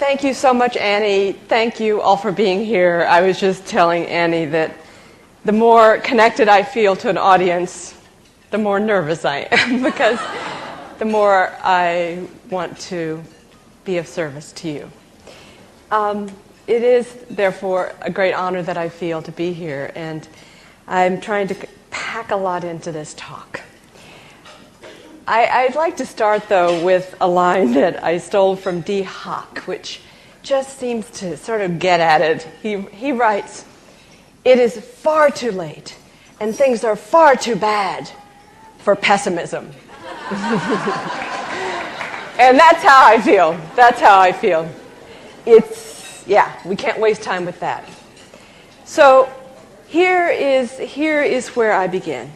Thank you so much, Annie. Thank you all for being here. I was just telling Annie that the more connected I feel to an audience, the more nervous I am because the more I want to be of service to you. It is, therefore, a great honor that I feel to be here, and I'm trying to pack a lot into this talk. I'd like to start, though, with a line that I stole from D. Hock, which just seems to sort of get at it. He writes, "It is far too late, and things are far too bad for pessimism." And that's how I feel. That's how I feel. We can't waste time with that. So here is where I begin.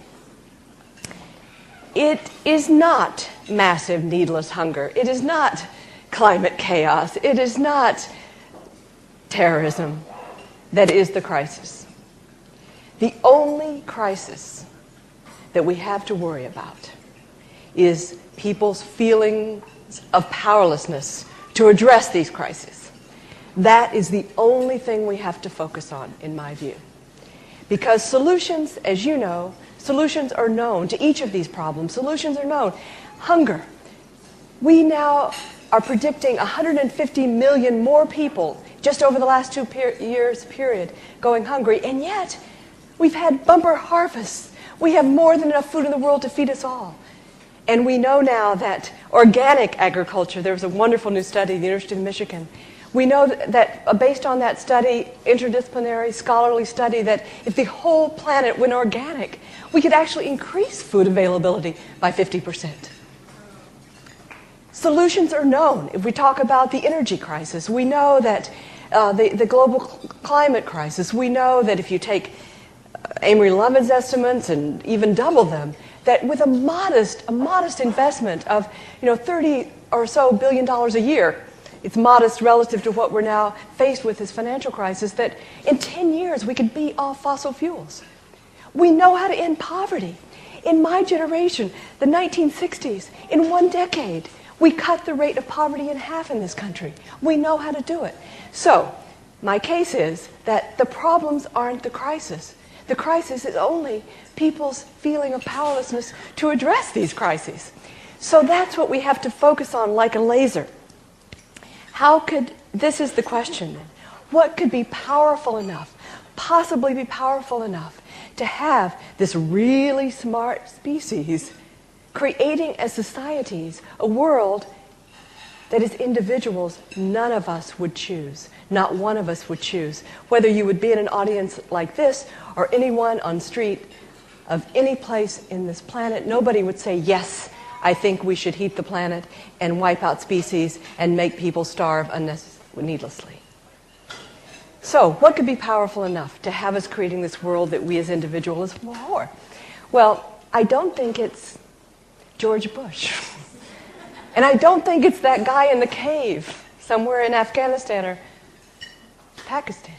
It is not massive, needless hunger. It is not climate chaos. It is not terrorism that is the crisis. The only crisis that we have to worry about is people's feelings of powerlessness to address these crises. That is the only thing we have to focus on, in my view. Because solutions, as you know, solutions are known to each of these problems. Solutions are known. Hunger. We now are predicting 150 million more people just over the last 2 years period going hungry, and yet we've had bumper harvests. We have more than enough food in the world to feed us all. And we know now that organic agriculture, there was a wonderful new study at the University of Michigan. We know that based on that study, interdisciplinary, scholarly study, that if the whole planet went organic, we could actually increase food availability by 50%. Solutions are known. If we talk about the energy crisis, we know that the global climate crisis, we know that if you take Amory Levin's estimates and even double them, that with a modest investment of $30 or so billion a year, it's modest relative to what we're now faced with this financial crisis, that in 10 years we could beat all fossil fuels. We know how to end poverty. In my generation, the 1960s, in 1 decade, we cut the rate of poverty in half in this country. We know how to do it. So, my case is that the problems aren't the crisis. The crisis is only people's feeling of powerlessness to address these crises. So that's what we have to focus on like a laser. This is the question then. What could be powerful enough, possibly be powerful enough, to have this really smart species creating as societies a world that as individuals none of us would choose, not one of us would choose. Whether you would be in an audience like this or anyone on street of any place in this planet, nobody would say, yes, I think we should heat the planet and wipe out species and make people starve needlessly. So, what could be powerful enough to have us creating this world that we as individuals for? Well, I don't think it's George Bush. And I don't think it's that guy in the cave somewhere in Afghanistan or Pakistan.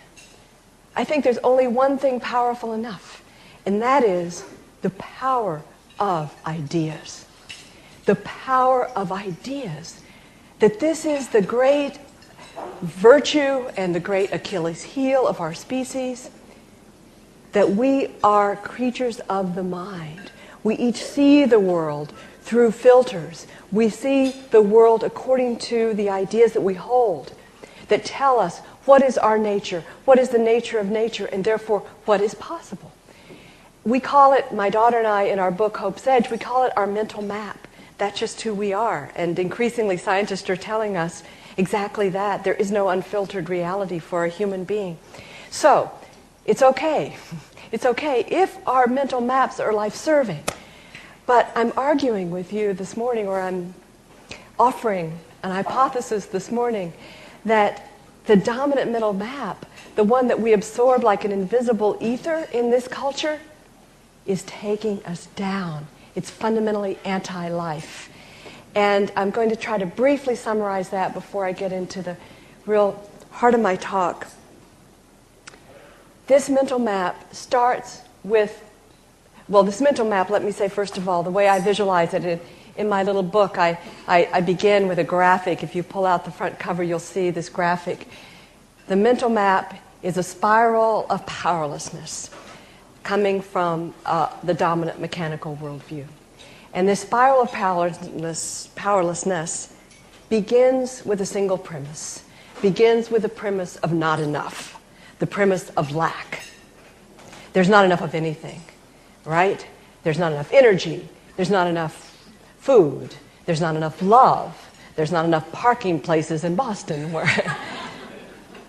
I think there's only one thing powerful enough, and that is the power of ideas. The power of ideas. That this is the great virtue and the great Achilles heel of our species, that we are creatures of the mind. We each see the world through filters. We see the world according to the ideas that we hold, that tell us what is our nature, what is the nature of nature, and therefore what is possible. We call it, my daughter and I, in our book Hope's Edge, we call it our mental map. That's just who we are. And increasingly scientists are telling us exactly that. There is no unfiltered reality for a human being. So, it's okay. It's okay if our mental maps are life-serving. But I'm arguing with you this morning, or I'm offering an hypothesis this morning, that the dominant mental map, the one that we absorb like an invisible ether in this culture, is taking us down. It's fundamentally anti-life. And I'm going to try to briefly summarize that before I get into the real heart of my talk. This mental map starts with, well, this mental map, let me say first of all, the way I visualize it in my little book, I begin with a graphic. If you pull out the front cover, you'll see this graphic. The mental map is a spiral of powerlessness coming from the dominant mechanical worldview. And this spiral of powerlessness begins with a single premise, begins with the premise of not enough, the premise of lack. There's not enough of anything, right? There's not enough energy. There's not enough food. There's not enough love. There's not enough parking places in Boston where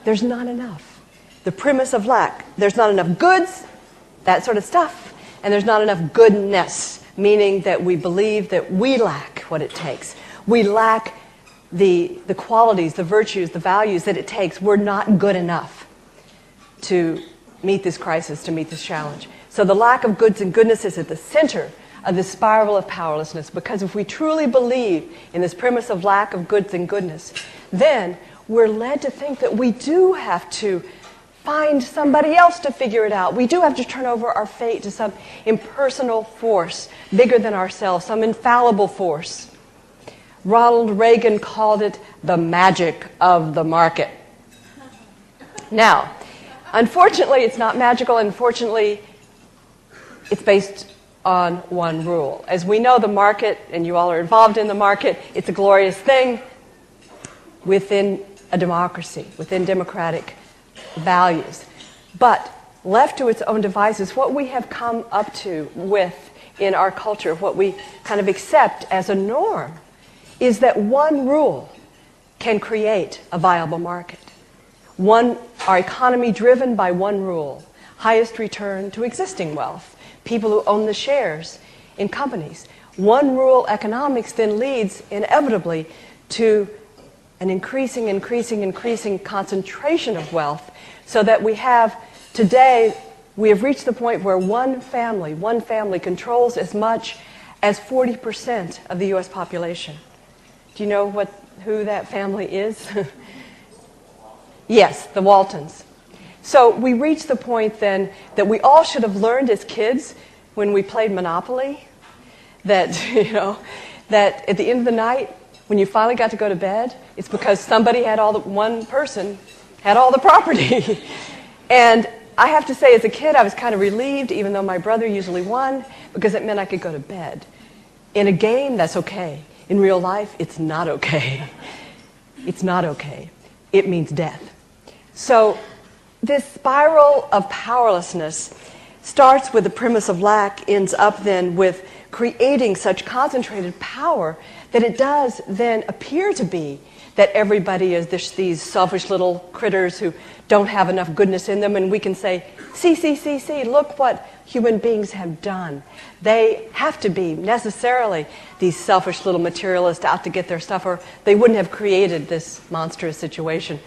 there's not enough. The premise of lack. There's not enough goods, that sort of stuff, and there's not enough goodness, meaning that we believe that we lack what it takes. We lack the qualities, the virtues, the values that it takes. We're not good enough to meet this crisis, to meet this challenge. So the lack of goods and goodness is at the center of the spiral of powerlessness, because if we truly believe in this premise of lack of goods and goodness, then we're led to think that we do have to find somebody else to figure it out. We do have to turn over our fate to some impersonal force, bigger than ourselves, some infallible force. Ronald Reagan called it the magic of the market. Now, unfortunately, it's not magical. Unfortunately, it's based on one rule. As we know, the market, and you all are involved in the market, it's a glorious thing within a democracy, within democratic values. But left to its own devices, what we have come up to with in our culture, what we kind of accept as a norm, is that one rule can create a viable market. Our economy driven by one rule, highest return to existing wealth, people who own the shares in companies. One rule economics then leads inevitably to an increasing concentration of wealth, so that we have today, we have reached the point where one family controls as much as 40% of the U.S. population. Do you know who that family is? Yes, the Waltons. So we reach the point then that we all should have learned as kids when we played Monopoly that, that at the end of the night, when you finally got to go to bed, it's because one person had all the property. And I have to say, as a kid, I was kind of relieved, even though my brother usually won, because it meant I could go to bed. In a game, that's okay. In real life, it's not okay. It's not okay. It means death. So this spiral of powerlessness starts with the premise of lack, ends up then with creating such concentrated power that it does then appear to be that everybody is these selfish little critters who don't have enough goodness in them, and we can say, see, look what human beings have done. They have to be necessarily these selfish little materialists out to get their stuff, or they wouldn't have created this monstrous situation